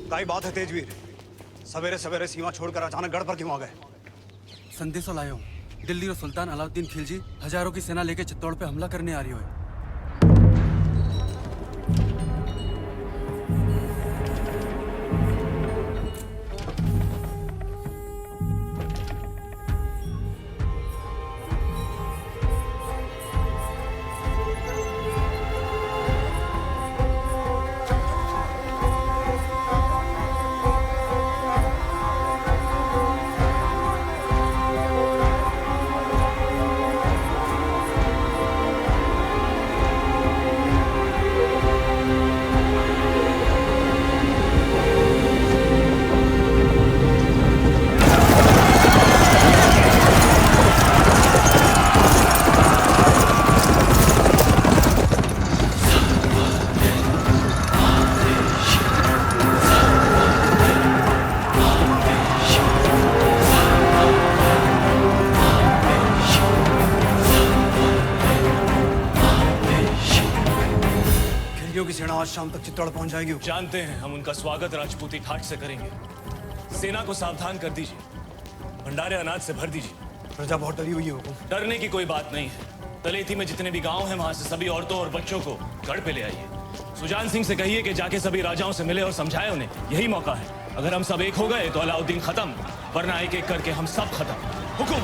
क्या बात है तेजवीर? सवेरे सवेरे सीमा छोड़कर अचानक गढ़ पर क्यों आ गए? संदेशो लायो हूं। दिल्ली और सुल्तान अलाउद्दीन खिलजी हजारों की सेना लेकर चित्तौड़ पे हमला करने आ रही है। की सेना आज शाम तक चित्तौड़ पहुंच जाएगी। जानते हैं, हम उनका स्वागत राजपूती ठाट से करेंगे। सेना को सावधान कर दीजिए, भंडारे अनाज से भर दीजिए। प्रजा बहुत डरी हुई है हुकुम। डरने की कोई बात नहीं है। तलेती में जितने भी गांव हैं, वहां से सभी औरतों और बच्चों को गढ़ पे ले आइए। सुजान सिंह से कहिए कि जाके सभी राजाओं से मिले और समझाए उन्हें, यही मौका है। अगर हम सब एक हो गए तो अलाउद्दीन खत्म, वरना एक एक करके हम सब खत्म। हुकुम।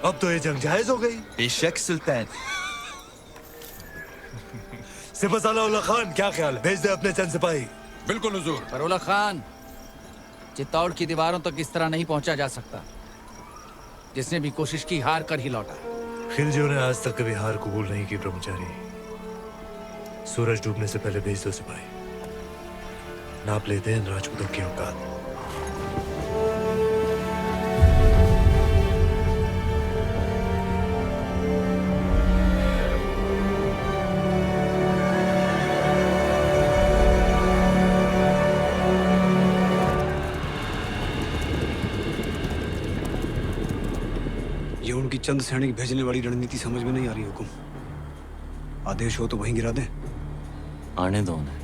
अब तो ये जंग जायज हो गई। बेशक सुल्तान। सिपहसालार उल्ला खान, क्या ख्याल है? भेज दे अपने चंद सिपाही। बिल्कुल हुजूर। पर उल्ला खान, चित्तौड़ की दीवारों तक इस तरह नहीं पहुंचा जा सकता। जिसने भी कोशिश की हार कर ही लौटा। खिलजियों ने आज तक कभी हार कबूल नहीं की ब्रह्मचारी। सूरज डूबने से पहले भेज दो सिपाही। नाप लेते हैं राजपूतों की औकात। ये उनकी चंद सैनिक भेजने वाली रणनीति समझ में नहीं आ रही हुकुम। आदेश हो तो वहीं गिरा दें। आने दो उन्हें।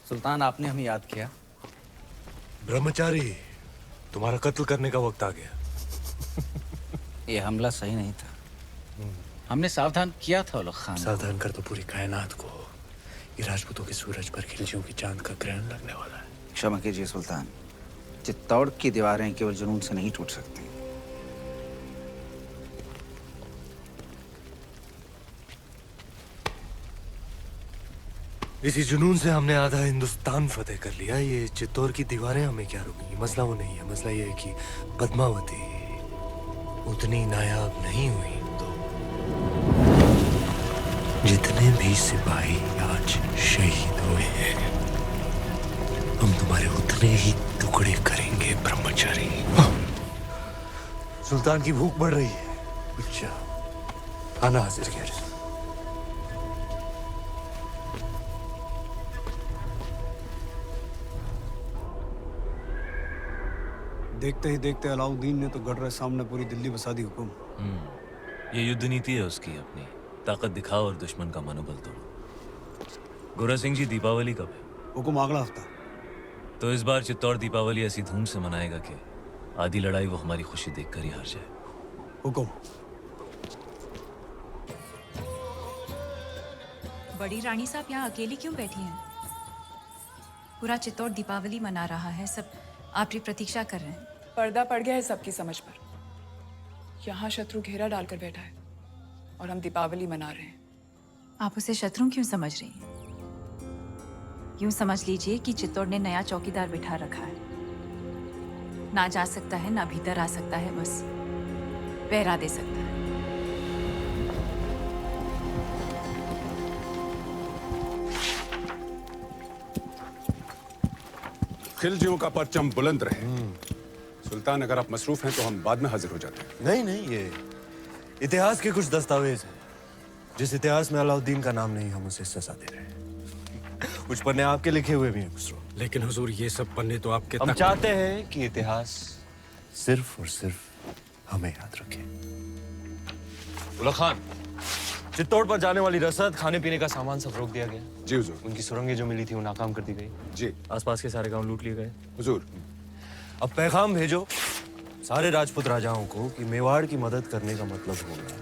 सुल्तान, आपने हमें याद किया। ब्रह्मचारी, तुम्हारा कत्ल करने का वक्त आ गया। ये हमला सही नहीं था। हमने सावधान किया था उल्ला खान। सावधान कर तो पूरी कायनात को। ये राजपूतों के सूरज पर खिलजियों की चांद का ग्रहण लगने वाला है। क्षमा कीजिए सुल्तान, चित्तौड़ की दीवारें केवल जुनून से नहीं टूट सकती। इसी जुनून से हमने आधा हिंदुस्तान फतेह कर लिया। ये चित्तौड़ की दीवारें हमें क्या रोकेंगी? मसला वो नहीं है। मसला ये है कि पद्मावती उतनी नायाब नहीं हुई तो जितने भी सिपाही आज शहीद हुए हैं, हम तुम्हारे उतने ही टुकड़े करेंगे ब्रह्मचारी। सुल्तान की भूख बढ़ रही है। अच्छा, खाना हाजिर किया जाए। देखते ही देखते अलाउद्दीन ने तो गढ़ सामने पूरी दिल्ली बसा दी हुकुम। ये युद्ध नीति है उसकी अपनी। ताकत दिखाओ और दुश्मन का मनोबल तोड़ो। गोरा सिंह जी, दीपावली कब है? हुकुम अगला हफ्ता। तो इस बार चित्तौड़ दीपावली ऐसी धूम से मनाएगा कि आधी लड़ाई वो हमारी खुशी देखकर ही हार जाए। हुकुम। बड़ी रानी साहब यहाँ अकेली क्यों बैठी हैं? पूरा चित्तौड़ दीपावली मना रहा है, सब आपकी प्रतीक्षा कर रहे हैं। पर्दा पड़ गया है सबकी समझ पर। यहाँ शत्रु घेरा डालकर बैठा है और हम दीपावली मना रहे हैं। आप उसे शत्रु क्यों समझ रही हैं? यूं समझ लीजिए कि चित्तौड़ ने नया चौकीदार बिठा रखा है। ना जा सकता है, ना भीतर आ सकता है, बस पहरा दे सकता है। खिलजियों का परचम बुलंद रहे। सुल्तान, अगर आप मसरूफ हैं तो हम बाद में हाजिर हो जाते हैं। नहीं नहीं, ये इतिहास के कुछ दस्तावेज हैं। जिस इतिहास में अलाउद्दीन का नाम नहीं, हम उसे सजा दे रहे हैं। कुछ पन्ने आपके लिखे हुए भी हैं खुसरो। लेकिन हुजूर, ये सब पन्ने तो आपके हम चाहते हैं कि इतिहास सिर्फ और सिर्फ हमें याद रखे। उला खान, चित्तौड़ पर जाने वाली रसद, खाने पीने का सामान सब रोक दिया गया। जी हुजूर। उनकी सुरंगें जो मिली थी वो नाकाम कर दी गई। जी आसपास के सारे गांव लूट लिए गए। हुजूर। अब पैगाम भेजो सारे राजपूत राजाओं को कि मेवाड़ की मदद करने का मतलब होगा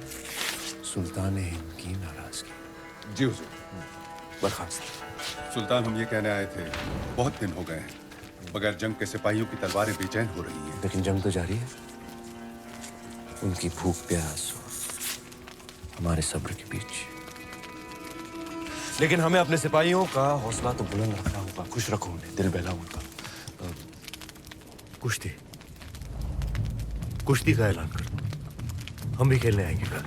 सुल्तान हिंद की नाराजगी। जी हुजूर। बर्खास्त। सुल्तान, हम ये कहने आए थे, बहुत दिन हो गए हैं बगैर जंग के सिपाहियों की तलवारें बेचैन हो रही हैं। लेकिन जंग तो जारी है। उनकी भूख प्यास और हमारे सब्र के बीच। लेकिन हमें अपने सिपाहियों का हौसला तो बुलंद रखना होगा। खुश रखो उन्हें, दिल बहलाओ उनका। कुश्ती कुश्ती का ऐलान कर दो। हम भी खेलने आएंगे कल।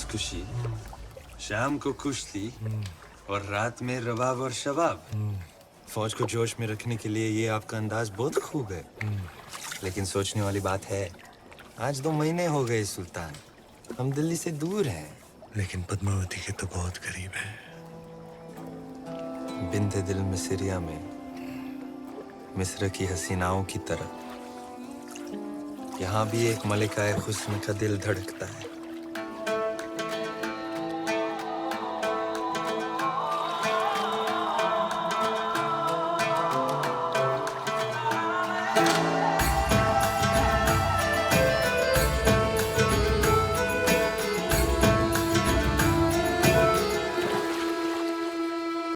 खुशी, शाम को कुश्ती और रात में रबाब और शबाब। फौज को जोश में रखने के लिए ये आपका अंदाज बहुत खूब है। लेकिन सोचने वाली बात है, आज 2 महीने हो गए सुल्तान, हम दिल्ली से दूर हैं। लेकिन पद्मावती के तो बहुत करीब है। बिंते दिल मिस्रिया में मिस्र की हसीनाओं की तरह यहाँ भी एक मलिका हुस्न का दिल धड़कता है।